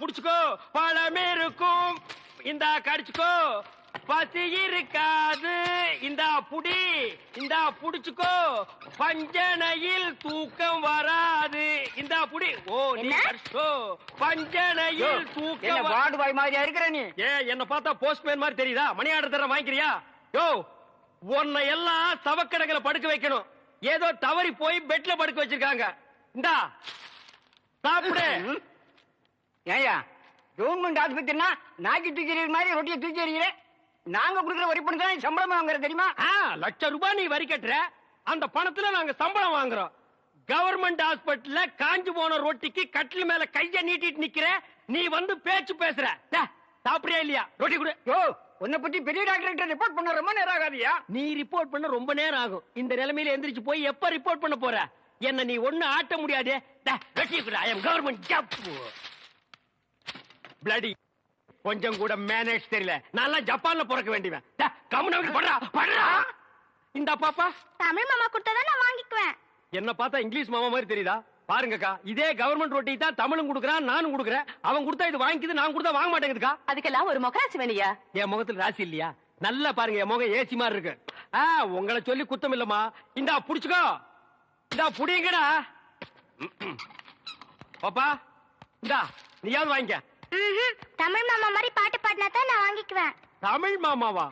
புடிச்சுக்கோ, பழம் இருக்கும், இந்தா கடிச்சுக்கோ, பசி இருக்காது, இந்தா புடி, இந்தா புடிச்சுக்கோ, பஞ்சனையில் தூக்கம் வராது, இந்தா புடி. ஓ நீ கடிச்சோ, பஞ்சனையில் தூக்கம். வார்டு பாய் மாதிரியா இருக்கிற நீ? என்ன பார்த்தா போஸ்ட்மேன் மாதிரி தெரியுதா? மணி ஆர்டர் தர வாங்கிக்கிறியா? யோ, உன்னை எல்லாம் சவக்கடங்களை படுக்க வைக்கணும். ஏதோ தவறி போய் பெட்ல படுக்க வச்சிருக்காங்க. இந்தா சாப்பிடு. ஏயா கவர்மெண்ட் ஆஸ்பத்திரினா நாக்கி தூக்கி மாதிரி ரொட்டியை தூக்கி எறிகிற. நாங்க கொடுக்குற வரி பணம் தான் சம்பளம் வாங்குற தெரியுமா? ₹1,00,000 நீ வரி கட்டுற, அந்த பணத்துல நாங்க சம்பளம் வாங்குறோம். கவர்மெண்ட் ஹாஸ்பிட்டல்ல காஞ்சு போன ரொட்டிக்கு கட்டில் மேல கைய நீட்டிட்டு நிக்கிற, நீ வந்து பேச்சு பேசுற. சாப்பிடுறியா இல்லையா? ரொட்டி கொடு. யோ, உன்னை பத்தி பெரிய டாக்டர் ரிப்போர்ட் பண்ண ரொம்ப நேரம் ஆகாதியா? நீ ரிப்போர்ட் பண்ண ரொம்ப நேரம் ஆகும். இந்த நிலைமையில எந்திரிச்சு போய் எப்ப ரிப்போர்ட் பண்ண போற? என்ன நீ ஒண்ணு ஆட்ட முடியாது. ரொட்டி கொடு. ஐ அம் கவர்மெண்ட் ஜாப். பிளடி கொஞ்சம் கூட மேனேஜ் தெரியல. நான் ஜப்பான்ல பிறக்க வேண்டியவன். கம்முனு படுறா படுறா. இந்த பாப்பா தமிழ் மாமா கொடுத்தா நான் வாங்கிக்குவேன். என்ன பார்த்தா இங்கிலீஷ் மாமா மாதிரி தெரியுதா? பாருங்கக்கா, இதே கவர்மெண்ட் ரொட்டி தான் தமிழும் குடுக்குறான், நானும் குடுக்குறேன். அவன் கொடுத்தா இது வாங்கிக்குது, நான் கொடுத்தா வாங்க மாட்டேங்குதுக்கா. அதுக்கெல்லாம் ஒரு முகராசி வேலையா? என் முகத்துல ராசி இல்லையா? நல்லா பாருங்க, என் முகம் ஏசி மாதிரி இருக்கு. உங்களை சொல்லி குத்தம் இல்லம்மா. இந்தா புடிச்சுக்கோ, இந்தா புடிங்கடா. பாப்பா இந்தா நீயாவது வாங்கிக்க. தமிழ் மாமா மாதிரி பாட்டு பாடினா தான் நான் வாங்கிக்குவேன். தமிழ் மாமாவா?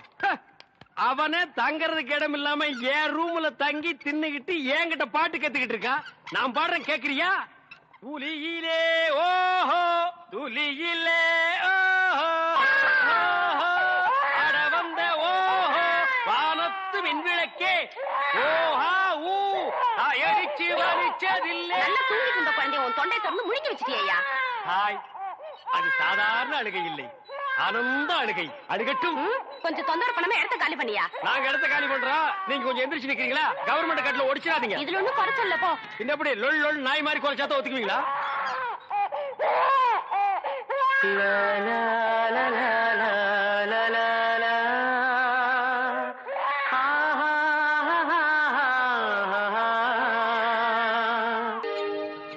அவனே தங்கறதுக்கு இடம் இல்லாம என் ரூம்ல தங்கி தின்னுகிட்டு என்கிட்ட பாட்டு கத்துக்கிட்டு இருக்கா. நான் பாடுறேன், கேக்குறியா? துளியிலே ஓஹோ, துளியிலே ஓஹோ, அட வந்த ஓஹோ, வானத்து விண்விளக்கே ஓஹா ஊ, எரிச்சு வலிச்சதில்லை. நல்லா தூங்கிட்டு இருந்த குழந்தை உன் தொண்டை திறந்து முழுங்கி வச்சிட்டியா? ஹாய், அது சாதாரண அழுகை இல்லை, ஆனந்த அழுகை. அழுகட்டும். கொஞ்சம் தொந்தரவு பண்ணாம இடத்த காலி பண்ணியா? நாங்க இடத்த காலி பண்றோம், நீங்க கொஞ்சம் எந்திரிச்சு நிக்கிறீங்களா? கவர்மெண்ட் கட்டல ஒடிச்சிடாதீங்க. இதுல ஒண்ணும் குறைச்சல போ. இன்னபடி லொல் லொல் நாய் மாதிரி குறைச்சாத்த ஒத்துக்குவீங்களா?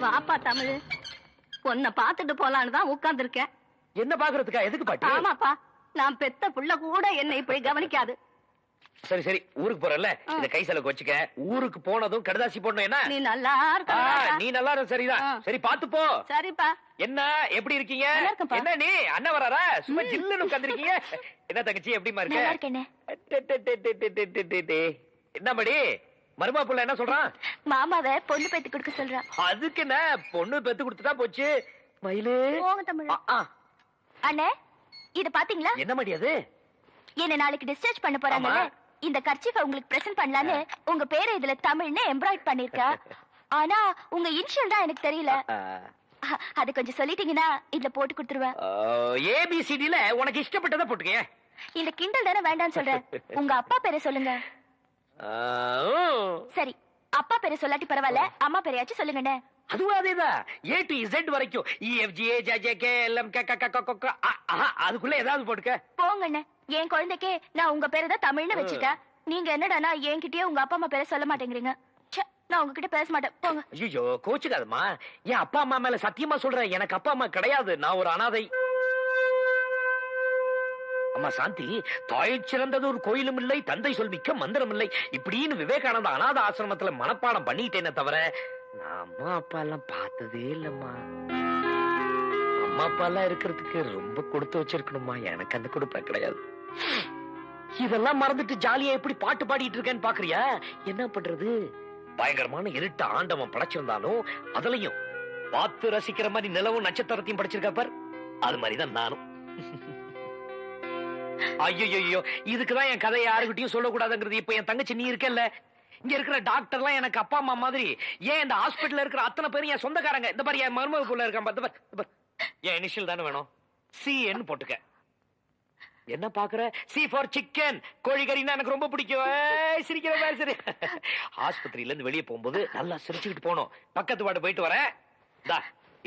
வாப்பா தமிழ், உன்னை பாத்துட்டு போலான்னு தான் உட்கார்ந்து இருக்கேன். என்ன பாக்குறதுக்கா? எதுக்கு பாட்டு? ஆமாப்பா, நான் பெத்த புள்ள கூட என்னை இப்படி கவனிக்காது. சரி சரி, ஊருக்கு போறல, இந்த கை செலவுக்கு வச்சுக்க. ஊருக்கு போனதும் கடுதாசி போடணும். என்ன நீ நல்லா இருக்க? நீ நல்லா இருக்க. சரிதான். சரி பாத்து போ. சரிப்பா. என்ன எப்படி இருக்கீங்க? நல்லா இருக்கேன்ப்பா. என்ன நீ அண்ணன் வராரா? சும்மா ஜில்லுன்னு உட்கார்ந்திருக்கீங்க. என்ன தங்கச்சி எப்படிமா இருக்க? நல்லா இருக்கேனே. என்ன படி மருமா புள்ள என்ன சொல்றான்? மாமாவை பொண்ணு பேத்து கொடுக்க சொல்றான். அதுக்கு என்ன, பொண்ணு பெத்து கொடுத்துட்டா போச்சு. மயிலு போங்க தமிழ். அண்ணே, இது பாத்தீங்களா? என்ன மடி அது? என்ன நாளைக்கு டிஸ்சார்ஜ் பண்ண போறாங்கல்ல, இந்த கர்ச்சீஃபை உங்களுக்கு பிரசன்ட் பண்ணலான்னு உங்க பேரை இதுல தமிழ்னு எம்ப்ராய்ட் பண்ணிருக்கா. ஆனா உங்க இனிஷியல் தான் எனக்கு தெரியல. அது கொஞ்சம் சொல்லிட்டீங்கன்னா இதுல போட்டு கொடுத்துருவேன். ஏபிசிடில உனக்கு இஷ்டப்பட்டதை போட்டுக்க. இந்த கிண்டல் தானே வேண்டாம்னு சொல்றேன். உங்க அப்பா பேரை சொல்லுங்க. சரி, அப்பா பேரை சொல்லாட்டி பரவாயில்ல, அம்மா பேரையாச்சும் சொல்லுங்கண்ணே. அதுவும் அதேதான், A to Z வரைக்கும். அதுக்குள்ள ஏதாவது போட்டுக்க. போங்கண்ணே, என் குழந்தைக்கே நான் உங்க பேரை தான் தமிழ்னு வச்சுட்டேன். நீங்க என்னடானா என்கிட்டயே உங்க அப்பா அம்மா பேரை சொல்ல மாட்டேங்கிறீங்க. நான் உங்ககிட்ட பேச மாட்டேன், போங்க. ஐயோ கோச்சுக்காதம்மா, என் அப்பா அம்மா மேல சத்தியமா சொல்றேன், எனக்கு அப்பா அம்மா கிடையாது, நான் ஒரு அனாதை. அம்மா சாந்தி, தாய் சிறந்தது ஒரு கோயிலும் இல்லை, தந்தை சொல்மிக்க மந்திரம் இல்லை, இப்படின்னு விவேகானந்த அநாத ஆசிரமத்துல மனப்பாடம் பண்ணிட்டேனே தவிர நான் அம்மா அப்பா எல்லாம் பார்த்ததே இல்லம்மா. அம்மா அப்பா எல்லாம் இருக்கிறதுக்கு ரொம்ப கொடுத்து வச்சிருக்கணுமா, எனக்கு அந்த கொடுப்ப கிடையாது. இதெல்லாம் மறந்துட்டு ஜாலியா எப்படி பாட்டு பாடிட்டு இருக்கேன்னு பாக்குறியா? என்ன பண்றது, பயங்கரமான இருட்ட ஆண்டவன் படைச்சிருந்தாலும் அதுலயும் பார்த்து ரசிக்கிற மாதிரி நிலவும் நட்சத்திரத்தையும் படைச்சிருக்கா பார், அது மாதிரிதான் நானும். ஐயோ, இதுக்குதான் என் கதையை யாருக்கிட்டையும் சொல்லக்கூடாதுங்கிறது. இப்ப என் தங்கச்சி நீ இருக்கல்ல, இங்க இருக்கிற டாக்டர் எல்லாம் எனக்கு அப்பா அம்மா மாதிரி. ஏன் இந்த ஹாஸ்பிட்டல் இருக்கிற அத்தனை பேரும் என் சொந்தக்காரங்க. இந்த மாதிரி என் மருமக புள்ள இருக்கான், என் இனிஷியல் தானே வேணும், CN போட்டுக்க. என்ன பாக்குற? C for chicken. கோழிக்கறின்னா எனக்கு ரொம்ப பிடிக்கும். சிரிக்கிற மாதிரி சரி. ஆஸ்பத்திரியில இருந்து வெளியே போகும்போது நல்லா சிரிச்சுக்கிட்டு போனோம். பக்கத்து வார்டு போயிட்டு வரேன்,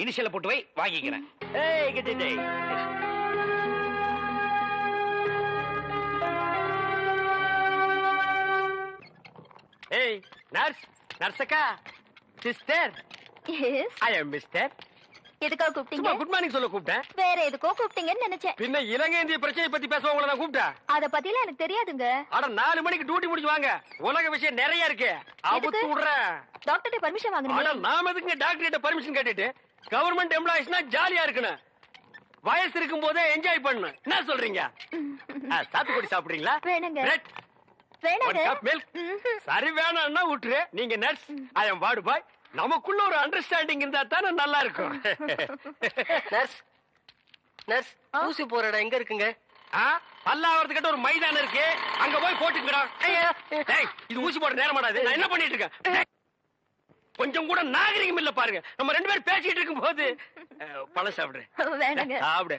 இனிஷியல போட்டு வை, வாங்கிக்கிறேன். Hey, nurse, nurse akka, sister. Yes. I am Mister. எதுக்காக கூப்பிட்டீங்க? குட் மார்னிங் சொல்ல கூப்பிட்டேன். வேற எதுக்கோ கூப்பிட்டீங்கன்னு நினைச்சேன். பின்ன இலங்கை இந்திய பிரச்சனை பத்தி பேச உங்களை நான் கூப்பிட்டேன். அத பத்திலாம் எனக்கு தெரியாதுங்க. அட 4 மணிக்கு டியூட்டி முடிச்சு வாங்க. உலக விஷயம் நிறைய இருக்கு. அவுத்து விடுறேன். டாக்டர்ட்ட பர்மிஷன் வாங்குறீங்க. அட நாம எதுக்கு டாக்டர் கிட்ட பர்மிஷன் கேட்டுட்டு கவர்மெண்ட் எம்ப்ளாயிஸ்னா ஜாலியா இருக்கணும். வயசு இருக்கும் போதே என்ஜாய் பண்ணணும். என்ன சொல்றீங்க? சாத்துக்குடி சாப்பிடுறீங்களா? வேணுங்க. பிரெட் வேணாங்க. சரி வேணாம்னா விட்டுரு. நீங்க நர்ஸ், ஐ அம் வார்டு பாய். நமக்குள்ள ஒரு அண்டர்ஸ்டாண்டிங் இருந்தா தானே நல்லா இருக்கும். நர்ஸ் நர்ஸ் ஊசி போற இடம் எங்க இருக்குங்க? பல்லாவரத்துக்கிட்ட ஒரு மைதானம் இருக்கு, அங்க போய் போட்டுக்கடா. இது ஊசி போட நேரமாடா இது. நான் என்ன பண்ணிட்டு இருக்கேன்? கொஞ்சம் கூட நாகரிகம் இல்ல பாருங்க. நம்ம 2 பேரும் பேசிட்டு இருக்கும் போது பழம் சாப்பிடுறேன். வேணாங்க. சாப்பிடு.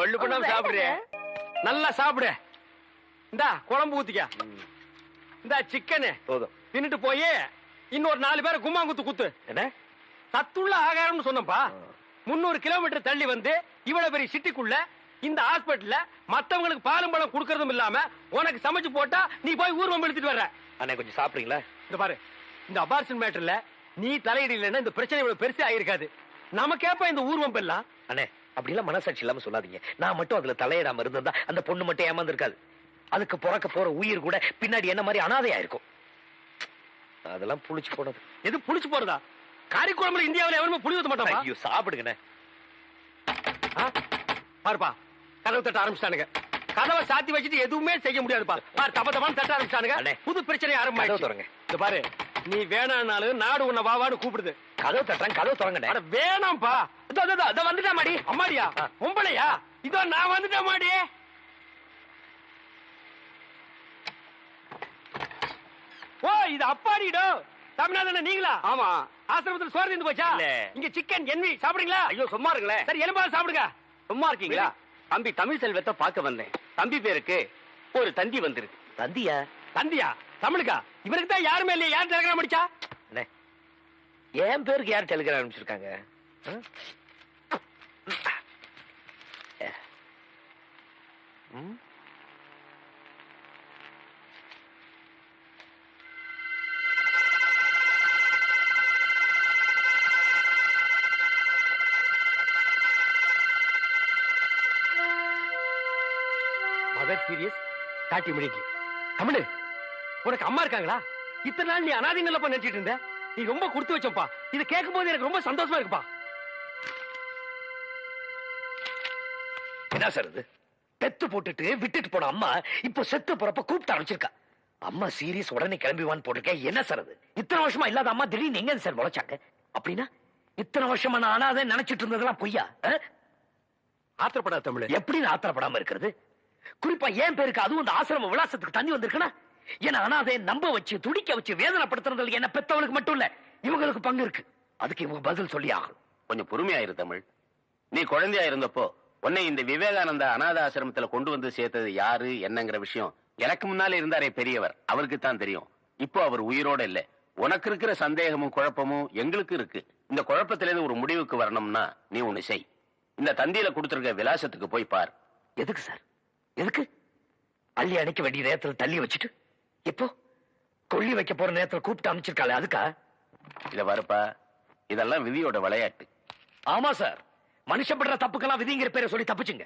ஒண்ணு பண்ணாம சாப்பிடுறேன். நல்லா சாப்பிடு. இந்தா குழம்பு ஊத்திக்க. இந்த சிக்கனு போதும். தின்னுட்டு போய் இன்னொரு 4 பேரை கும்மாங்குத்து குத்து. என்ன சத்துள்ள ஆகாரம்னு சொன்னப்பா. 300 கிலோமீட்டர் தள்ளி வந்து இவ்வளவு பெரிய சிட்டிக்குள்ள இந்த ஹாஸ்பிடல்ல மத்தவங்களுக்கு பாலும் பழம் குடுக்கறதும் இல்லாம உனக்கு சமைச்சு போட்டா நீ போய் ஊர்வம் எடுத்துட்டு வர்ற. அண்ணே கொஞ்சம் சாப்பிடுறீங்களா? இந்த பாரு, இந்த அபார்ஷன் மேட்டர்ல நீ தலையிடலைன்னா இந்த பிரச்சனை இவ்வளவு பெருசா ஆயிருக்காது. நமக்கேப்ப இந்த ஊர்வம் எல்லாம். அண்ணே அப்படிலாம் மனசாட்சி இல்லாம சொல்லாதீங்க. நான் மட்டும் அதுல தலையிடாம இருந்திருந்தா அந்த பொண்ணு மட்டும் ஏமாந்துருக்காது. அதுக்கு பிறக்க போற உயிர் கூட பின்னாடி என்ன மாதிரி அனாதையா இருக்கும். அதெல்லாம் புளிச்சு போனது. எது புளிச்சு போறதா? காரிக்குழம்புல இந்தியாவில எவருமே புளி ஊத்த மாட்டாங்க. ஐயோ சாப்பிடுங்கண்ணே. பாருப்பா, கதவு தட்ட ஆரம்பிச்சிட்டானுங்க. கதவை சாத்தி வச்சுட்டு எதுவுமே செய்ய முடியாதுப்பா. பாரு, தப்ப தட்ட ஆரம்பிச்சிட்டானுங்க. புது பிரச்சனை ஆரம்பிச்சு தொடங்க. இந்த பாரு, நீ வேணானாலும் நாடு உன்னை வாவான்னு கூப்பிடுது. கதவு தட்டுறேன், கதவு தொடங்க. வேணாம்ப்பா. இதோ வந்துட்டேன் மாடி. அம்மாடியா உம்பளையா? இதோ நான் வந்துட்டேன் மாடி. ஓ, இது அப்பாடிடோ. தமிழ்நாடு நீங்களா? ஆமா. ஆசிரமத்தில் சோறு தின்னு போச்சா? இங்க சிக்கன் என்வி சாப்பிடுறீங்களா? ஐயோ சும்மா இருங்களேன். சரி, எலும்பாவது சாப்பிடுங்க. சும்மா இருக்கீங்களா? தம்பி தமிழ் செல்வத்தை பார்க்க வந்தேன். தம்பி பேருக்கு ஒரு தந்தி வந்திருக்கு. தந்தியா? தந்தியா? தமிழுக்கா? இவருக்கு தான் யாருமே இல்லையா? யார் டெலிகிராம் அடிச்சா? என் பேருக்கு யார் டெலிகிராம் அனுப்பிச்சிருக்காங்க? மதர் சீரியஸ் காட்டி முடிக்கு. தமிழ், உனக்கு அம்மா இருக்காங்களா? இத்தனை நாள் நீ அனாதை நிலப்ப நினைச்சிட்டு இருந்த. நீ ரொம்ப கொடுத்து வச்சப்பா. இதை கேட்கும் போது எனக்கு ரொம்ப சந்தோஷமா இருக்குப்பா. என்ன சார் இது? பெத்து போட்டுட்டு விட்டுட்டு போன அம்மா இப்ப செத்து போறப்ப கூப்பிட்டு அனுப்பிச்சிருக்கா. அம்மா சீரியஸ் உடனே கிளம்பிவான்னு போட்டிருக்கேன். என்ன சார் அது? இத்தனை வருஷமா இல்லாத அம்மா திடீர்னு எங்க சார் முளைச்சாங்க? அப்படின்னா இத்தனை வருஷமா நான் அனாதை நினைச்சிட்டு இருந்ததெல்லாம் பொய்யா? ஆத்திரப்படாத தமிழ். எப்படி நான் ஆத்திரப்படாம இருக்கிறது? குறிப்பா என் பேருக்கு அதுவும் இந்த ஆசிரம விலாசத்துக்கு தண்ணி வந்திருக்குன்னா என்ன அனாதை நம்ப வச்சு துடிக்க வச்சு வேதனைப்படுத்துறதுல என்ன பெத்தவளுக்கு மட்டும் இல்ல இவங்களுக்கு பங்கு இருக்கு. அதுக்கு இவங்க பதில் சொல்லி ஆகணும். கொஞ்சம் பொறுமையாயிரு தமிழ். நீ குழந்தையா இருந்தப்போ உன்னை இந்த விவேகானந்தா அநாத ஆசிரமத்துல கொண்டு வந்து சேர்த்தது யாரு என்னங்கிற விஷயம் எனக்கு முன்னாலே இருந்தாரே பெரியவர், அவருக்கு தான் தெரியும். இப்போ அவர் உயிரோட இல்ல. உனக்கு இருக்கிற சந்தேகமும் குழப்பமும் எங்களுக்கு இருக்கு. இந்த குழப்பத்திலிருந்து ஒரு முடிவுக்கு வரணும்னா நீ ஒண்ணு செய். இந்த தந்தியில கொடுத்திருக்க விலாசத்துக்கு போய் பார். எதுக்கு சார்? எதுக்கு? அள்ளி அணைக்க வேண்டிய நேரத்துல தள்ளி வச்சுட்டு இப்போ கொள்ளி வைக்க போற நேரத்துல கூப்பிட்டு அமைச்சிருக்காளே அதுக்கா? இத வரப்பா, இதெல்லாம் விதியோட விளையாட்டு. ஆமா சார், மனுஷப்படுற தப்புக்கெல்லாம் விதிங்கிற பேரை சொல்லி தப்புச்சுங்க.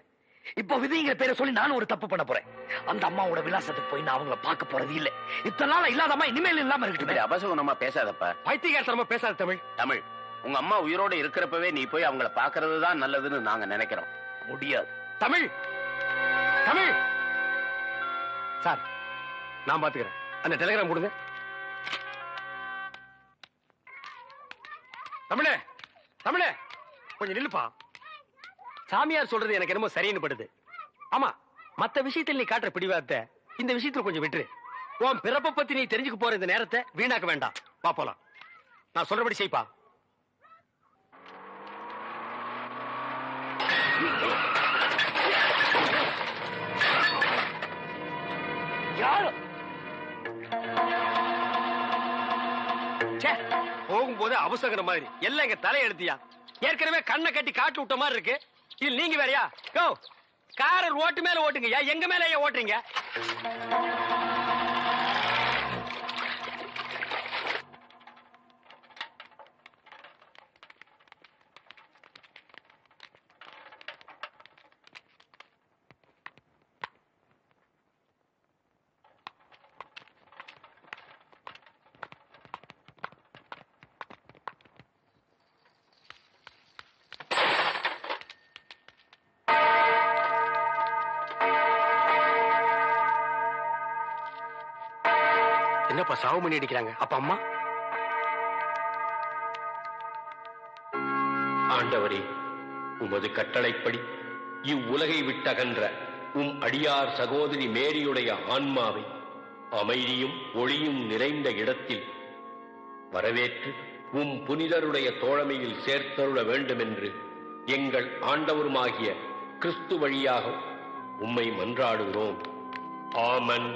இப்போ விதிங்கிற பேரை சொல்லி நானும் ஒரு தப்பு பண்ண போறேன். அந்த அம்மாவோட விலாசத்துக்கு போய் நான் அவங்கள பார்க்க போறது இல்ல. இத்தனை நாள் இல்லாத அம்மா இனிமேல் இல்லாம இருக்கட்டும். அபசகுணமா பேசாதப்பா. பைத்தியகாரத்தனமா பேசாத தமிழ். தமிழ், உங்க அம்மா உயிரோட இருக்கிறப்பவே நீ போய் அவங்கள பாக்குறது தான் நல்லதுன்னு நாங்க நினைக்கிறோம். முடியாது. தமிழ், தமிழ் சார், நான் பாத்துக்கிறேன். அந்த டெலிகிராம் கொடுங்க. தமிழே, தமிழே கொஞ்சம் நில்லுப்பா. சாமியார் சொல்றது எனக்கு என்னமோ சரின்னு படுது. ஆமா, மத்த விஷயத்தில் நீ காட்டுற பிடிவாதத்தை இந்த விஷயத்துல கொஞ்சம் விட்டுரு. உன் பிறப்பை பத்தி நீ தெரிஞ்சுக்க போற இந்த நேரத்தை வீணாக்க வேண்டாம். வா போலாம். நான் சொல்றபடி செய்ப்பா. யாரும் போகும்போது அவசர மாதிரி எல்லாம் எங்க தலையெடுத்தியா. ஏற்கனவே கண்ணை கட்டி காட்டு விட்ட மாதிரி இருக்கு. இது நீங்க வேறையா? கோ கார ரோட்டு மேல ஓட்டுங்க. எங்க மேல ஓட்டுறீங்க? என்னப்பா சாவு பண்ணி அடிக்கிறாங்க? அப்ப அம்மா? ஆண்டவரே, உமது கட்டளைப்படி இவ்வுலகை விட்டகன்ற உம் அடியார் சகோதரி மேரியுடைய ஆன்மாவை அமைதியும் ஒளியும் நிறைந்த இடத்தில் வரவேற்று உம் புனிதருடைய தோழமையில் சேர்த்தருள வேண்டுமென்று எங்கள் ஆண்டவருமாகிய கிறிஸ்து வழியாக உம்மை மன்றாடுகிறோம். ஆமன்.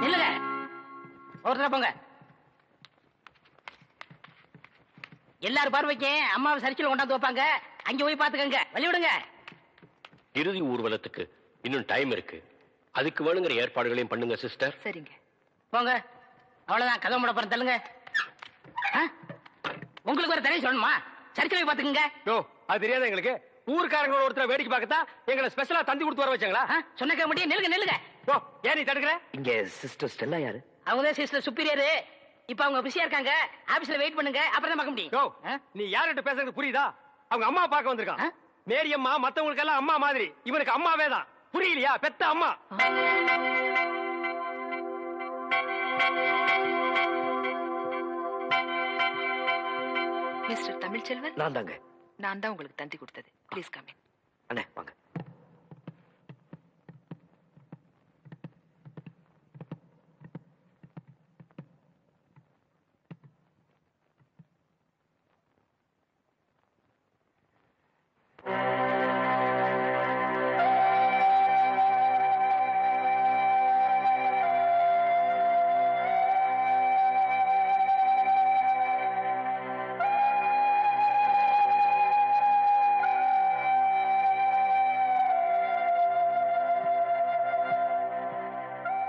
நில்லுங்க, ஒருத்தர போங்க. எல்லாரும் பார்வைக்கு அம்மாவை சரிச்சில கொண்டாந்து வைப்பாங்க, அங்க போய் பாத்துக்கங்க. வழி விடுங்க. இறுதி ஊர்வலத்துக்கு இன்னும் டைம் இருக்கு. அதுக்கு வேணுங்கிற ஏற்பாடுகளையும் பண்ணுங்க சிஸ்டர். சரிங்க, போங்க. அவ்வளவுதான், கதவு மூட போறேன். தள்ளுங்க. உங்களுக்கு ஒரு தடவை சொல்லணுமா? சரிச்சில போய் பாத்துக்கங்க. யோ, அது தெரியாத எங்களுக்கு. ஊர்க்காரங்களோட ஒருத்தர வேடிக்கை பார்க்கத்தா எங்களை ஸ்பெஷலா தந்தி கொடுத்து வர வச்சாங்களா? சொன்ன முடியும். நில்லுங்க நில்லுங்க. ஓ, ஏன் நீ தடுக்கிற? இங்க சிஸ்டர் ஸ்டெல்லா யாரு? அவங்க சிஸ்டர் சுப்பீரியர். இப்ப அவங்க பிஸியா இருக்காங்க. ஆபீஸ்ல வெயிட் பண்ணுங்க, அப்புறம் தான் பார்க்க முடியும். யோ, நீ யார்கிட்ட பேசுறது புரியுதா? அவங்க அம்மா பார்க்க வந்திருக்கான். மேரி அம்மா மத்தவங்களுக்கு எல்லாம் அம்மா மாதிரி, இவனுக்கு அம்மாவே தான். புரியலையா? பெத்த அம்மா. மிஸ்டர் தமிழ்ச்செல்வன், நான் தாங்க. நான் தான் உங்களுக்கு தந்தி கொடுத்தது. Please come in. அண்ணே வாங்க.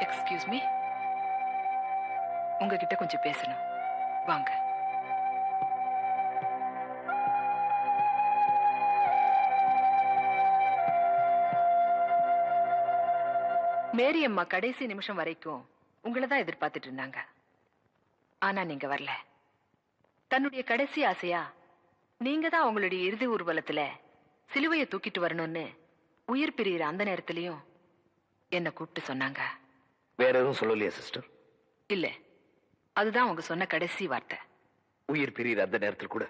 எக்ஸ்கியூஸ் மீ, உங்ககிட்ட கொஞ்சம் பேசணும். வாங்க. மேரி அம்மா கடைசி நிமிஷம் வரைக்கும் உங்களை தான் எதிர்பார்த்துட்டு இருந்தாங்க. ஆனா நீங்க வரல. தன்னுடைய கடைசி ஆசையா நீங்க தான் அவங்களுடைய இறுதி ஊர்வலத்துல சிலுவையை தூக்கிட்டு வரணும்னு உயிர் பிரியிற அந்த நேரத்திலையும் என்ன கூப்பிட்டு சொன்னாங்க. வேற எதுவும் சொல்லலையா சிஸ்டர்? இல்ல, அதுதான் அவங்க சொன்ன கடைசி வார்த்தை. உயிர் பிரியிற அந்த நேரத்தில் கூட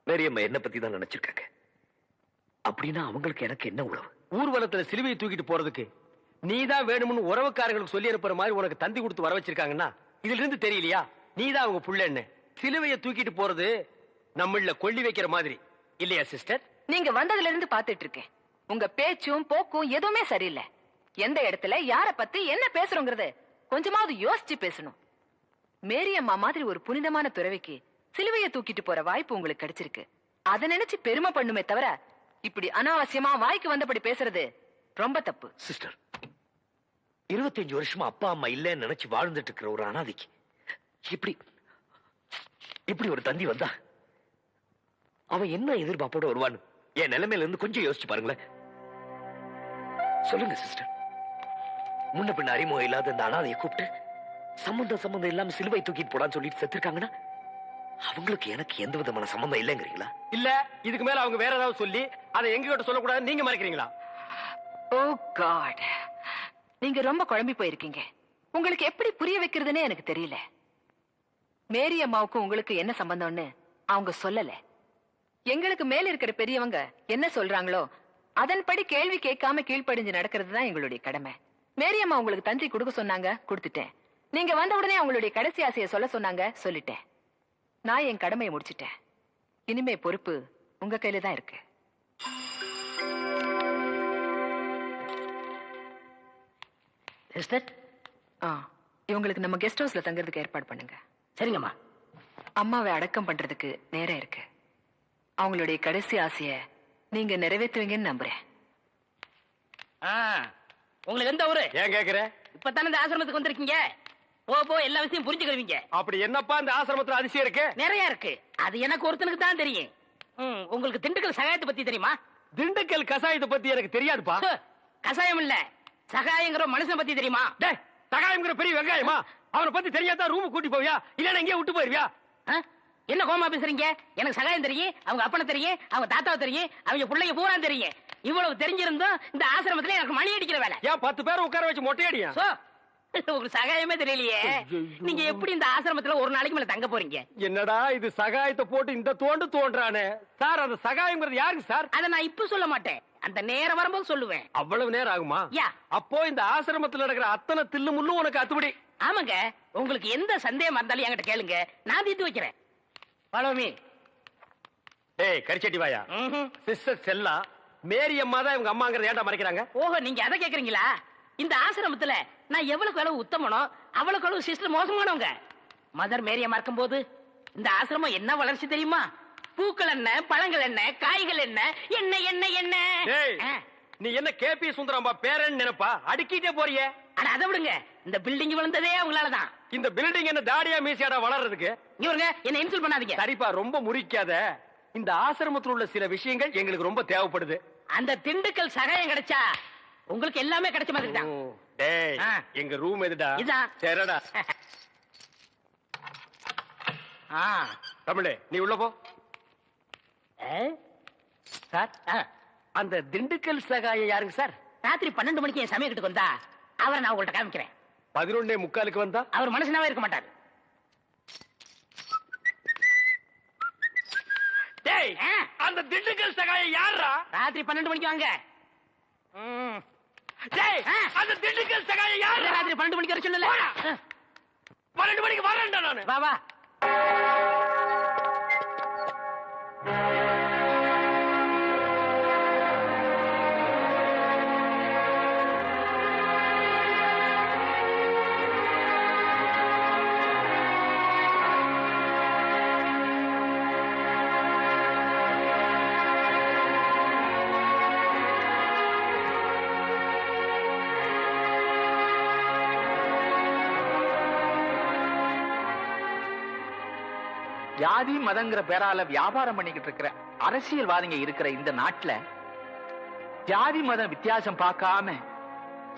மேரியம்மா என்ன பத்தி தான் நினைச்சிருக்காங்க. அப்படின்னா அவங்களுக்கு எனக்கு என்ன உறவு? ஊர்வலத்துல சிலுவையை தூக்கிட்டு போறதுக்கு நீதான் வேணும்னு உறவுக்காரங்களுக்கு சொல்லி அனுப்புற மாதிரி உனக்கு தந்தி கொடுத்து வர வச்சிருக்காங்கன்னா இதுல இருந்து தெரியலையா நீதான் அவங்க புள்ளன்னு? சிலுவையை தூக்கிட்டு போறது நம்மள கொள்ளி வைக்கிற மாதிரி இல்லையா சிஸ்டர்? நீங்க வந்ததுல இருந்து பாத்துட்டு இருக்கேன். உங்க பேச்சும் போக்கும் எதுவுமே சரியில்லை. எந்த இடத்துல யார பத்தி என்ன பேசுறோங்கிறது கொஞ்சமாவது யோசிச்சு பேசணும். மேரியம்மா மாதிரி ஒரு புனிதமான துறவிக்கு சிலுவையை தூக்கிட்டு போற வாய்ப்பு உங்களுக்கு கிடைச்சிருக்கு. அதை நினைச்சு பெருமை பண்ணுமே தவிர இப்படி அனாவசியமா வாய்க்கு வந்தபடி பேசுறது ரொம்ப தப்பு. சிஸ்டர், 25 வருஷமா அப்பா அம்மா இல்லன்னு நினைச்சு வாழ்ந்துட்டு இருக்கிற ஒரு அனாதைக்கு இப்படி ஒரு தந்தி வந்தா அவன் என்ன எதிர்பார்ப்போட வருவான்னு என் நிலைமையில இருந்து கொஞ்சம் யோசிச்சு பாருங்களேன். சொல்லுங்க சிஸ்டர், முன்ன பின்ன அறிமுகம் இல்லாத இந்த அனாதையை கூப்பிட்டு சம்பந்தம் இல்லாம சிலுவை தூக்கிட்டு போடான்னு சொல்லிட்டு செத்துருக்காங்கன்னா அவங்களுக்கு எனக்கு எந்த விதமான சம்பந்தம் இல்லைங்கிறீங்களா? இல்ல இதுக்கு மேல அவங்க வேற ஏதாவது சொல்லி அதை எங்க கிட்ட சொல்லக்கூடாது நீங்க மறைக்கிறீங்களா? ஓ காட், நீங்க ரொம்ப குழம்பி போயிருக்கீங்க. உங்களுக்கு எப்படி புரிய வைக்கிறதுன்னு எனக்கு தெரியல. மேரி அம்மாவுக்கும் உங்களுக்கு என்ன சம்பந்தம்னு அவங்க சொல்லல. எங்களுக்கு மேல இருக்கிற பெரியவங்க என்ன சொல்றாங்களோ அதன்படி கேள்வி கேட்காம கீழ்ப்படிஞ்சு நடக்கிறது தான் எங்களுடைய கடமை. மேரி அம்மா உங்களுக்கு தந்தி கொடுக்க சொன்னாங்க, கொடுத்துட்டேன். நீங்க வந்த உடனே அவங்களுடைய கடைசி ஆசையை சொல்ல சொன்னாங்க, சொல்லிட்டேன். நான் என் கடமையை முடிச்சிட்டேன். இனிமே பொறுப்பு உங்க கையில தான் இருக்கு. சிஸ்டர், இவங்களுக்கு நம்ம கெஸ்ட் ஹவுஸ்ல தங்கறதுக்கு ஏற்பாடு பண்ணுங்க. சரிங்கம்மா. அம்மாவை அடக்கம் பண்றதுக்கு நேரம் இருக்கு. அவங்களுடைய கடைசி ஆசைய நீங்க நிறைவேற்றுவீங்கன்னு நம்புறேன். உங்களுக்கு எந்த ஊரு? ஏன் கேக்குற? இப்பதானே இந்த ஆசிரமத்துக்கு வந்திருக்கீங்க. போ எல்லா விஷயம் புரிஞ்சுக்கிருவீங்க. அப்படி என்னப்பா இந்த ஆசிரமத்துல அதிசயம் இருக்கு? நிறைய இருக்கு. அது எனக்கு ஒருத்தனுக்கு தான் தெரியும். உங்களுக்கு திண்டுக்கல் சகாயத்தை பத்தி தெரியுமா? திண்டுக்கல் கசாயத்தை பத்தி எனக்கு தெரியாதுப்பா. கசாயம் இல்ல, சகாயங்கிற மனுஷன் பத்தி தெரியுமா? சகாயம்ங்கிற பெரிய வெங்காயமா? அவனை பத்தி தெரியாதா ரூம் கூட்டி போவியா? இல்லன்னா எங்கேயே விட்டு போயிருவியா? என்ன கோமா பேசுறீங்க? எனக்கு சகாயம் தெரியும், அவங்க அப்பனை தெரியும், அவங்க தாத்தாவை தெரியும், அவங்க பிள்ளைங்க பூரா தெரியும். இவ்வளவு தெரிஞ்சிருந்தும் இந்த ஆசிரமத்துல எனக்கு மணி அடிக்கிற வேலை. ஏன் 10 பேரை உட்கார வச்சு மொட்டையடியா? சோ, உங்களுக்கு சகாயமே தெரியலையே. நீங்க எப்படி இந்த ஆசிரமத்துல ஒரு நாளைக்கு மேல தங்க போறீங்க? என்னடா இது சகாயத்தை போட்டு இந்த தோன்றானே சார். அந்த சகாயம்ங்கிறது யாருக்கு சார்? அத நான் இப்ப சொல்ல மாட்டேன், அந்த நேரம் வரும்போது சொல்லுவேன். அவ்வளவு நேரம் ஆகுமா? யா. அப்போ இந்த ஆசிரமத்துல நடக்கிற அத்தனை தில்லு முள்ளும் உனக்கு அத்துபடி? ஆமாங்க, உங்களுக்கு எந்த சந்தேகம் இருந்தாலும் என்கிட்ட கேளுங்க, நான் தீர்த்து வைக்கிறேன். Follow me. ஏய் கரிச்சட்டி வாயா, சிஸ்டர் செல்லா மேரி அம்மா தான் இவங்க அம்மாங்கறத ஏன்டா மறைக்கிறாங்க? ஓஹோ, நீங்க அதை கேக்குறீங்களா? இந்த ஆசிரமத்துல நான் எவ்வளவுக்கு அளவு உத்தமனோ அவ்வளவுக்கு அளவு சிஸ்டர் மோசமானவங்க. மதர் மேரி அம்மா இருக்கும்போது இந்த ஆசிரமம் என்ன வளர்ச்சி தெரியுமா? பூக்கள் என்ன, பழங்கள் என்ன, காய்கள் என்ன, என்ன என்ன என்ன. ஏய், நீ என்ன கேபி சுந்தரம்பா பேரன் நினைப்பா? அடுக்கிட்டே போறியே. ஆனா அதை விடுங்க, இந்த பில்டிங் விழுந்ததே அவங்களாலதான். இந்த பில்டிங் என்ன தாடியா மீசியாடா வளர்றதுக்கு? இவருங்க என்ன இன்சல்ட் பண்ணாதீங்க. சரிப்பா, ரொம்ப முறிக்காத. இந்த ஆசிரமத்தில் உள்ள சில விஷயங்கள் எங்களுக்கு ரொம்ப தேவைப்படுது. அந்த திண்டுக்கல் சகாயம் கிடைச்சா உங்களுக்கு எல்லாமே கிடைச்ச மாதிரி தான். டேய், எங்க ரூம் எதுடா? இதான். சரிடா. தமிழே, நீ உள்ள போ. சார், அந்த திண்டுக்கல் சகாயம் யாருங்க சார்? ராத்திரி 12 மணிக்கு என் சமயத்துக்கு வந்தா அவரை நான் உங்கள்ட்ட காமிக்கிறேன். 11:45 வந்தா அவர் மனுஷனாவே இருக்க மாட்டார். டேய், அந்த திண்டுக்கல் சகாயம் யாரா? ராத்திரி 12 மணிக்கு வாங்க. டேய், அந்த திண்டுக்கல் சகாயம் யாரா? ராத்திரி 12 மணிக்கு வர சொல்லல. 12 மணிக்கு வரேன்டா நானு. வா வா. ஜாதி மதங்கிற பேரால வியாபாரம் பண்ணிக்கிட்டு இருக்கிற அரசியல்வாதிங்க இருக்கிற இந்த நாட்டுல ஜாதி மத வித்தியாசம் பார்க்காம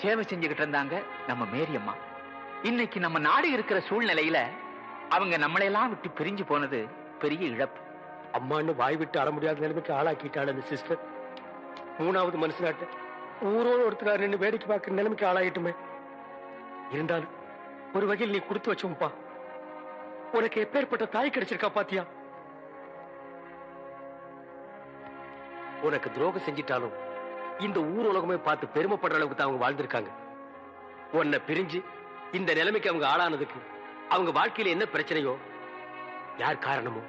சேவை செஞ்சுக்கிட்டு இருந்தாங்க நம்ம மேரி அம்மா. இன்னைக்கு நம்ம நாடு இருக்கிற சூழ்நிலையில அவங்க நம்மளையெல்லாம் விட்டு பிரிஞ்சு போனது பெரிய இழப்பு. அம்மான்னு வாய் விட்டு அற முடியாத நிலைமைக்கு ஆளாக்கிட்டாள் அந்த சிஸ்டர். 3வது மனுஷனாட்ட ஊரோடு ஒருத்தர் நின்று வேடிக்கை பார்க்கிற நிலைமைக்கு ஆளாயிட்டுமே. இருந்தாலும் ஒரு வகையில் நீ கொடுத்து வச்சோம்பா. உனக்கு எப்பேற்பட்ட தாய் கிடைச்சிருக்கா பாத்தியா? உனக்கு துரோகம் செஞ்சிட்டாலும் இந்த ஊர் உலகமே பார்த்து பெருமைப்படுற அளவுக்கு தான் அவங்க வாழ்ந்திருக்காங்க. உன்னை பிரிஞ்சு இந்த நிலைமைக்கு அவங்க ஆளானதுக்கு அவங்க வாழ்க்கையில என்ன பிரச்சனையோ, யார் காரணமோ,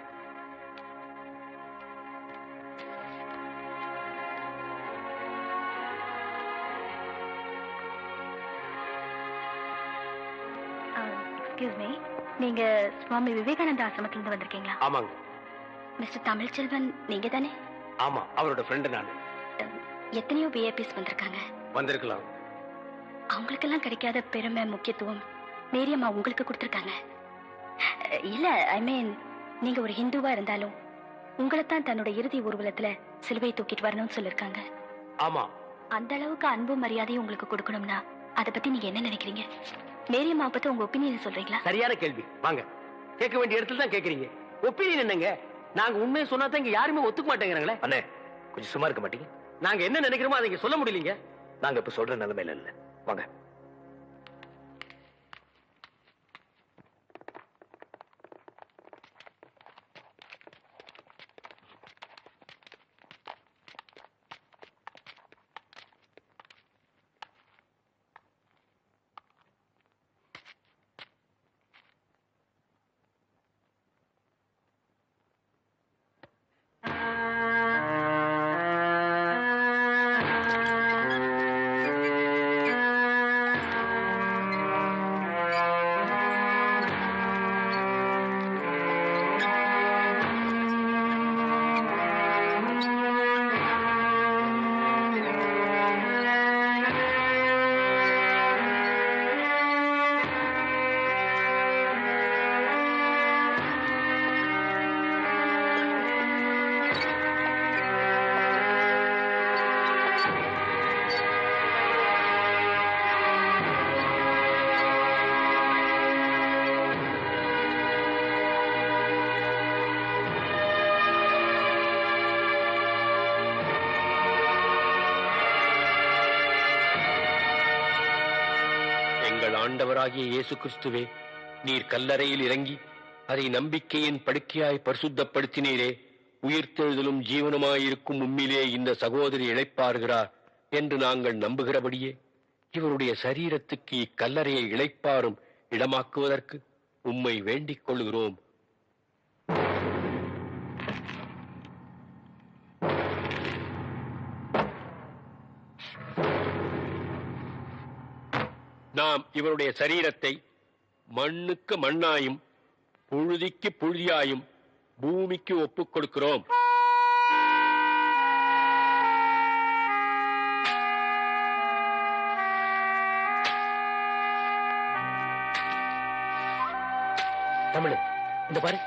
எக்ஸ்கியூஸ் மீ, நீங்க சுவாமி விவேகானந்த ஆசிரமத்துல இருந்து வந்திருக்கீங்களா? ஆமாங்க. மிஸ்டர் தமிழ்ச்செல்வன் நீங்க தானே? ஆமா, அவரோட ஃப்ரெண்டு நானு. எத்தனையோ விஐபிஸ் வந்திருக்காங்க. வந்திருக்கலாம். அவங்களுக்கெல்லாம் கிடைக்காத பெருமை முக்கியத்துவம் மேரியம்மா உங்களுக்கு கொடுத்திருக்காங்க. இல்ல, ஐ மீன், நீங்க ஒரு ஹிந்துவா இருந்தாலும் உங்களைத்தான் தன்னோட இறுதி ஊர்வலத்துல சிலுவை தூக்கிட்டு வரணும்னு சொல்லிருக்காங்க. ஆமா. அந்த அளவுக்கு அன்பு மரியாதையும் உங்களுக்கு கொடுக்கணும்னா அதை பத்தி நீங்க என்ன நினைக்கிறீங்க? மேரியம்மா பத்தி உங்க ஒப்பீனியன் சொல்றீங்களா? சரியான கேள்வி. வாங்க, கேட்க வேண்டிய இடத்துல தான் கேக்குறீங்க. ஒப்பீனியன் என்னங்க? நாங்க உண்மையை சொன்னா தான் இங்க யாருமே ஒத்துக்க மாட்டேங்கிறாங்களே. அண்ணே, கொஞ்சம் சும்மா இருக்க மாட்டீங்க? நாங்க என்ன நினைக்கிறோமோ அதை இங்க சொல்ல முடியலீங்க. நாங்க இப்ப சொல்ற நிலைமையில இல்ல. வாங்க. ஆண்டவராகிய இயேசு கிறிஸ்துவே, நீர் கல்லறையில் இறங்கி அதை நம்பிக்கையின் படுக்கையாய் பரிசுத்தப்படுத்தினீரே. உயிர்த்தெழுதலும் ஜீவனுமாயிருக்கும் உம்மிலே இந்த சகோதரி இளைப்பாறுகிறார் என்று நாங்கள் நம்புகிறபடியே இவருடைய சரீரத்துக்கு இக்கல்லறையை இளைப்பாறும் இடமாக்குவதற்கு உம்மை வேண்டிக் கொள்கிறோம். நாம் இவருடைய சரீரத்தை மண்ணுக்கு மண்ணாயும் புழுதிக்கு புழுதியாயும் பூமிக்கு ஒப்புக் கொடுக்கிறோம். தமிழ், இந்த பாரு,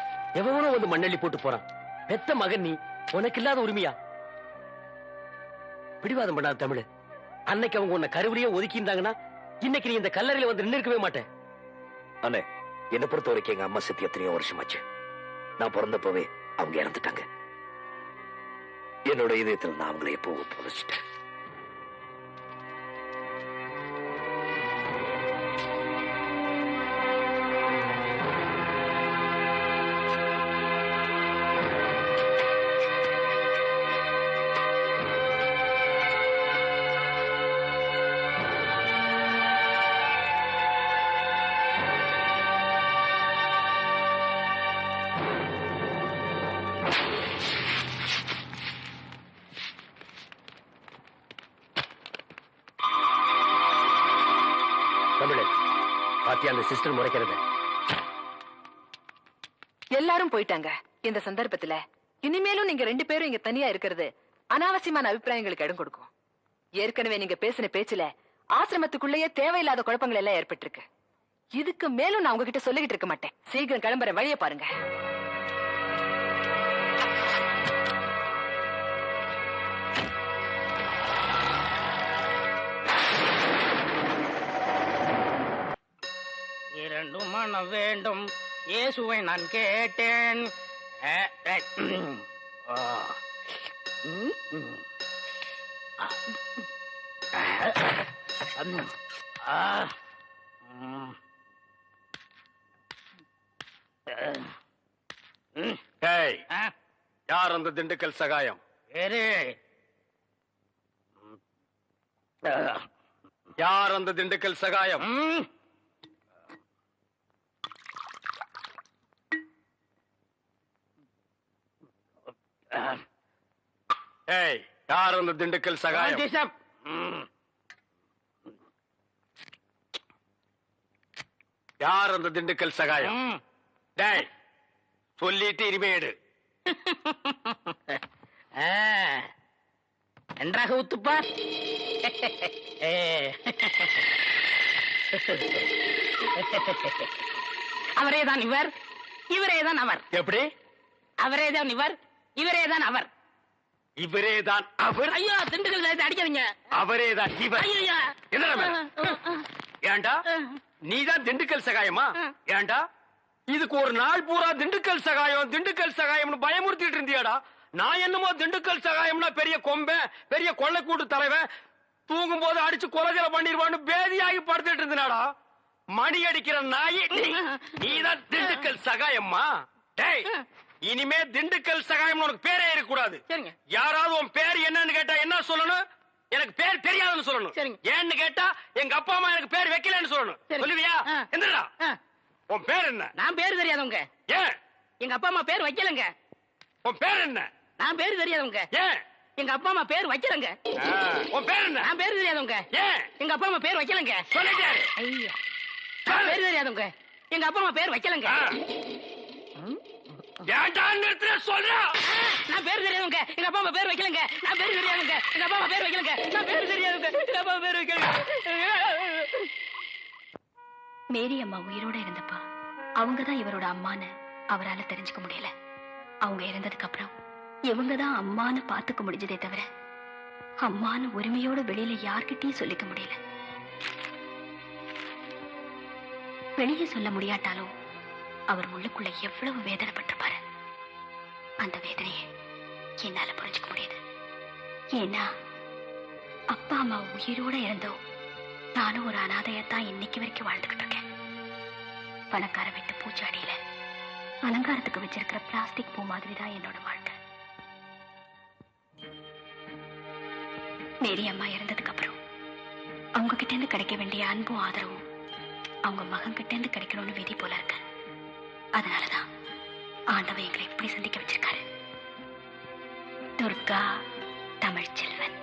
எவனோ வந்து மண்ணள்ளி போட்டு போறான். பெத்த மகன் நீ, உனக்கு இல்லாத உரிமையா? பிடிவாதம் பண்ணாத தமிழ். அன்னைக்கு அவங்க உன்னை கருவிலேயே ஒதுக்கியிருந்தாங்கன்னா இன்னைக்கு நீ இந்த கல்லறையில வந்து நின்று இருக்கவே மாட்டேன். அண்ணே, என்னை பொறுத்த வரைக்கும் எங்க அம்மா செத்து எத்தனையோ வருஷமாச்சு. நான் பிறந்தப்பவே அவங்க இறந்துட்டாங்க. என்னோட இதயத்தில் நான் அவங்களை எப்போ புதைச்சிட்டேன். பாத்தியா அந்த சிஸ்டர் முறைக்கிறது? எல்லாரும் போயிட்டாங்க. இந்த சந்தர்ப்பத்துல இனிமேலும் நீங்க 2 பேரும் இங்க தனியா இருக்கிறது அனாவசியமான அபிப்பிராயங்களுக்கு இடம் கொடுக்கும். ஏற்கனவே நீங்க பேசின பேச்சுல ஆசிரமத்துக்குள்ளேயே தேவையில்லாத குழப்பங்கள் எல்லாம் ஏற்பட்டிருக்கு. இதுக்கு மேலும் நான் உங்ககிட்ட சொல்லிக்கிட்டு இருக்க மாட்டேன். சீக்கிரம் கிளம்புற வழியை பாருங்க. இரண்டும் மனம் வேண்டும், இயேசுவை நான் கேட்டேன். யார் அந்த திண்டுக்கல் சகாயம்? யார் அந்த திண்டுக்கல் சகாயம்? யார் அந்த திண்டுக்கல் சகாயம்? யார் அந்த திண்டுக்கல் சகாயம்? டேய், சொல்லிட்டு இனிமேடு. நன்றாக ஊத்துப்பா. அவரேதான் இவர், இவரேதான் அவர். எப்படி? அவரேதான் இவர், இவரேதான் அவர். இவரேதான் அவர்? ஐயோ, திண்டுக்கல் அடிக்காதீங்க. அவரேதான் இவர். ஐயா, ஏண்டா நீதான் திண்டுக்கல் சகாயமா? ஏண்டா இதுக்கு ஒரு நாள் பூரா திண்டுக்கல் சகாயம் திண்டுக்கல் சகாயம்னு பயமுறுத்திட்டு இருந்தியாடா? நான் என்னமோ திண்டுக்கல் சகாயம்னா பெரிய கொம்பன், பெரிய கொள்ளைக்கூட்டு தலைவன், தூங்கும் போது அடிச்சு கொலைகளை பண்ணிடுவான்னு பேதியாகி படுத்துட்டு இருந்தாடா. மணி அடிக்கிற நாய் நீதான் திண்டுக்கல் சகாயம்மா? டேய், இனிமே திண்டுக்கல் சகாயம் உனக்கு பேரே இருக்கக்கூடாது. யாராவது உன் பேர் என்னன்னு கேட்டா என்ன சொல்லணும்? எனக்கு பேர் தெரியாதுன்னு சொல்லணும். ஏன்னு கேட்டா எங்க அப்பா அம்மா எனக்கு பேர் வைக்கலன்னு சொல்லணும். சொல்லுவியா? எந்திரா. உன் பேர் என்ன? நான் பேர் தெரியாதவங்க. ஏன்? எங்க அப்பா அம்மா பேர் வைக்கலங்க. உன் பேர் என்ன? நான் பேர் தெரியாதவங்க. ஏன்? எங்க அப்பா அம்மா பேர் வைக்கலங்க. உன் பேர் என்ன? நான் பேர் தெரியாதவங்க. ஏன்? எங்க அப்பா அம்மா பேர் வைக்கலங்க. சொல்லிட்டாரு. ஐயா, நான் பேர் தெரியாதவங்க. எங்க அப்பா அம்மா பேர் வைக்கலங்க. ஏன்டா நிறுத்துற சொல்றா? நான் பேர் தெரியாதவங்க. எங்க அப்பா அம்மா பேர் வைக்கலங்க. நான் பேர் தெரியாதவங்க. எங்க அப்பா அம்மா பேர் வைக்கலங்க. நான் பேர் தெரியாதவங்க. எங்க அப்பா அம்மா பேர் வைக்கலங்க. மேரி அம்மா உயிரோட இருந்தப்பா அவங்கதான் இவரோட அம்மான்னு அவரால தெரிஞ்சுக்க முடியல. அவங்க இறந்ததுக்கு அப்புறம் இவங்கதான் அம்மான்னு பாத்துக்க முடிஞ்சதே தவிர அம்மான்னு உரிமையோட வெளியில யார்கிட்டயும் சொல்லிக்க முடியல. வெளியே சொல்ல முடியாட்டாலும் அவர் உள்ளுக்குள்ள எவ்வளவு வேதனைப்பட்டிருப்பாரு. அந்த வேதனையை என்னால புரிஞ்சுக்க முடியுது. ஏன்னா அப்பா அம்மா உயிரோட இருந்தோம் நானும் ஒரு அனாதையத்தான் இன்னைக்கு வரைக்கும் வாழ்ந்துகிட்டு இருக்கேன். பணக்கார வீட்டு பூச்சாடியில அலங்காரத்துக்கு வச்சிருக்கிற பிளாஸ்டிக் பூ மாதிரி தான் என்னோட வாழ்க்கை. மேரி அம்மா இறந்ததுக்கு அப்புறம் அவங்க கிட்ட இருந்து கிடைக்க வேண்டிய அன்பும் ஆதரவும் அவங்க மகன் கிட்ட இருந்து கிடைக்கணும்னு விதி போல இருக்கு. அதனாலதான் ஆண்டவன் எங்களை இப்படி சந்திக்க வச்சிருக்காரு. துர்கா தமிழ்ச்செல்வன்.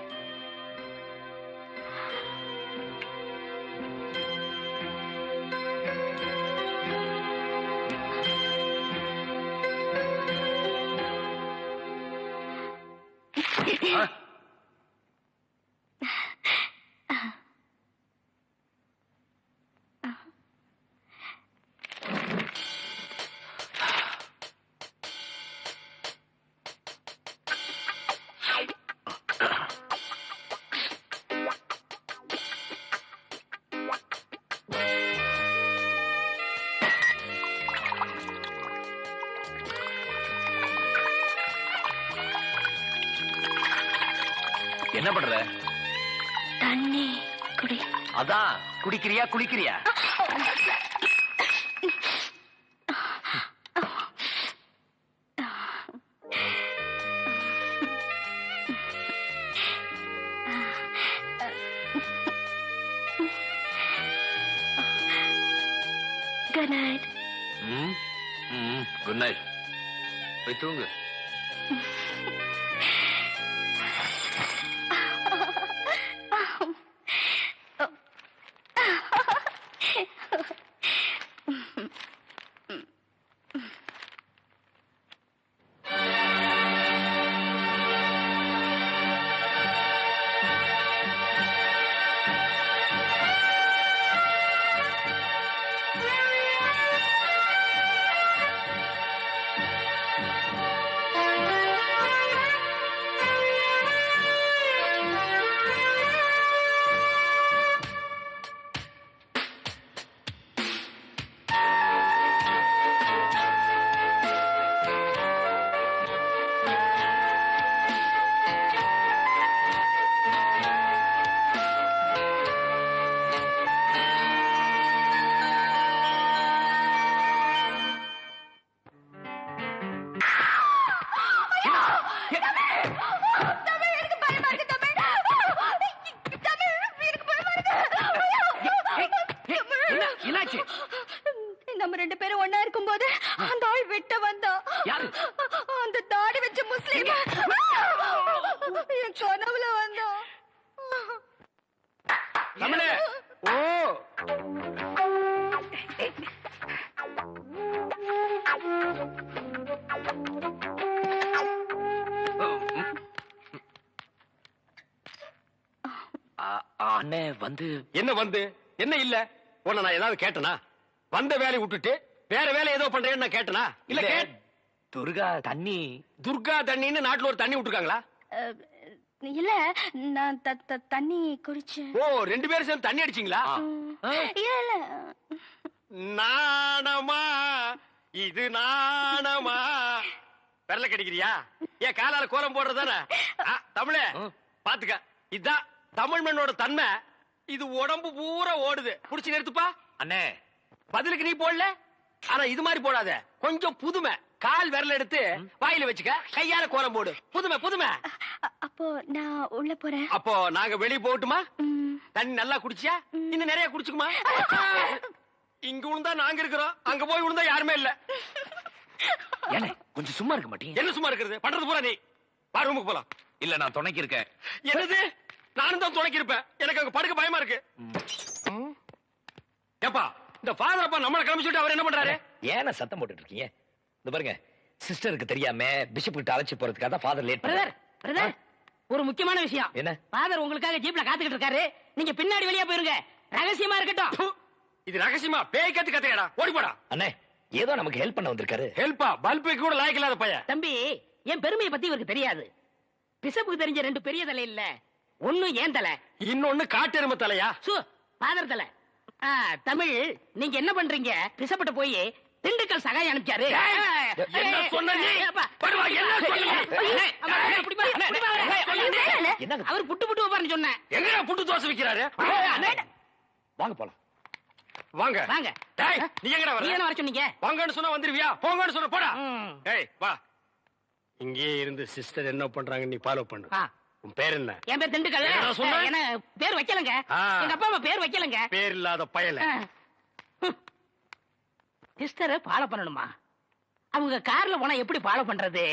என்ன பண்ற? தண்ணி குடி. அதான் குடிக்கிறியா குளிக்கிறியா? Good night. Good night. போய் தூங்கு. நம்ம ரெண்டு பேரும் ஒண்ணா இருக்கும் போது அந்த ஆள் வெட்ட வந்தா. அந்த தாடி வச்ச முஸ்லீம் என் கனவுல வந்தா. தமிழே. ஓ அண்ணே வந்து என்ன வந்து என்ன இல்ல உன்னை நான் ஏதாவது கேட்டனா? வந்த வேலையை விட்டுட்டு வேற வேலை ஏதோ பண்றேன்னு நான் கேட்டனா? இல்ல துர்கா தண்ணி. துர்கா தண்ணின்னு நாட்டுல ஒரு தண்ணி விட்டுருக்காங்களா? இல்ல நான் தண்ணி குடிச்சேன். ஓ ரெண்டு பேரும் சேர்ந்து தண்ணி அடிச்சீங்களா? இல்ல நாணமா இது நாணமா? விரல கடிக்கிறியா? ஏன் காலால கோலம் போடுறதானே? தமிழே பாத்துக்க, இதுதான் தமிழ் மண்ணோட தன்மை. இது உடம்பு பூரா ஓடுது. புடிச்சு நிறுத்துப்பா. அண்ணே பதிலுக்கு நீ போடல, ஆனா இது மாதிரி போடாத. கொஞ்சம் புதுமை. கால் விரல் எடுத்து வாயில வச்சுக்க, கையால கோலம் போடு. புதுமை புதுமை. அப்போ நான் உள்ள போறேன். அப்போ நாங்க வெளிய போகட்டுமா? தண்ணி நல்லா குடிச்சியா? இன்னும் நிறைய குடிச்சுக்குமா? இங்க விழுந்தா நாங்க இருக்கிறோம், அங்க போய் விழுந்தா யாருமே இல்ல. ஏனே கொஞ்சம் சும்மா இருக்க மாட்டீங்க? என்ன சும்மா இருக்கிறது? பண்றது பூரா நீ. வா ரூமுக்கு போலாம். இல்ல நான் துணைக்கு இருக்கேன். என்னது? நானும் தான் துணைக்கு இருப்பேன். எனக்கு அங்க படுக்க பயமா இருக்கு. ஏப்பா இந்த ஃபாதர் அப்பா நம்மள கிளம்பிச்சுட்டு அவர் என்ன பண்றாரு? ஏன சத்தம் போட்டுட்டு இருக்கீங்க? இந்த பாருங்க, சிஸ்டருக்கு தெரியாம பிஷப் கிட்ட அழைச்சு போறதுக்காக தான் ஃபாதர் லேட் பிரதர் பிரதர் ஒரு முக்கியமான விஷயம். என்ன? ஃபாதர் உங்களுக்காக ஜீப்ல காத்துக்கிட்டு இருக்காரு. நீங்க பின்னாடி வெளியே போயிருங்க, ரகசியமா இருக்கட்டும். இது ரகசியமா? பேய் கத்து கத்தையடா, ஓடி போடா. அண்ணே ஏதோ நமக்கு ஹெல்ப் பண்ண வந்திருக்காரு. ஹெல்ப்பா? பல்பு கூட லாய்க்கு இல்லாத பையன். தம்பி என் பெருமையை பத்தி இவருக்கு தெரியாது. பிஷப்புக்கு தெரிஞ்ச ரெண்டு பெரிய தலை இல்ல, ஒண்ணு ஏன் தலை, இன்னொன்னு காட்டெருமை தலையா? ஃபாதர் தலை. தமிழ் நீங்க என்ன பண்றீங்க? பிஷப்பிட்ட போய் திண்டுக்கல் சகாயம் அனுப்பிச்சாரு. என்ன சொன்ன நீ? படுவா, என்ன சொன்னீங்க? அவர் புட்டு புட்டு வைப்பாருன்னு சொன்னேன். எங்கடா புட்டு தோசை விக்கிறாரு? வாங்க போலாம் வாங்க வாங்க டேய் நீ எங்கடா நீ வர என்ன வர சொன்னீங்க வாங்கன்னு சொன்னா வந்துருவியா போங்கன்னு சொன்னா போடா ம். டேய் வா இங்கே இருந்து சிஸ்டர் என்ன பண்றாங்க நீ ஃபாலோ பண்ணு ஆ, உன் பேர் என்ன என் பேர் திண்டுக்கல் என்னடா சொன்ன? என்ன பேர் வைக்கலங்க ஆ. எங்க அப்பா அம்மா பேர் வைக்கலங்க பேர் இல்லாத பயல சிஸ்டரை ஃபாலோ பண்ணணுமா அவங்க கார்ல போனா எப்படி ஃபாலோ பண்றது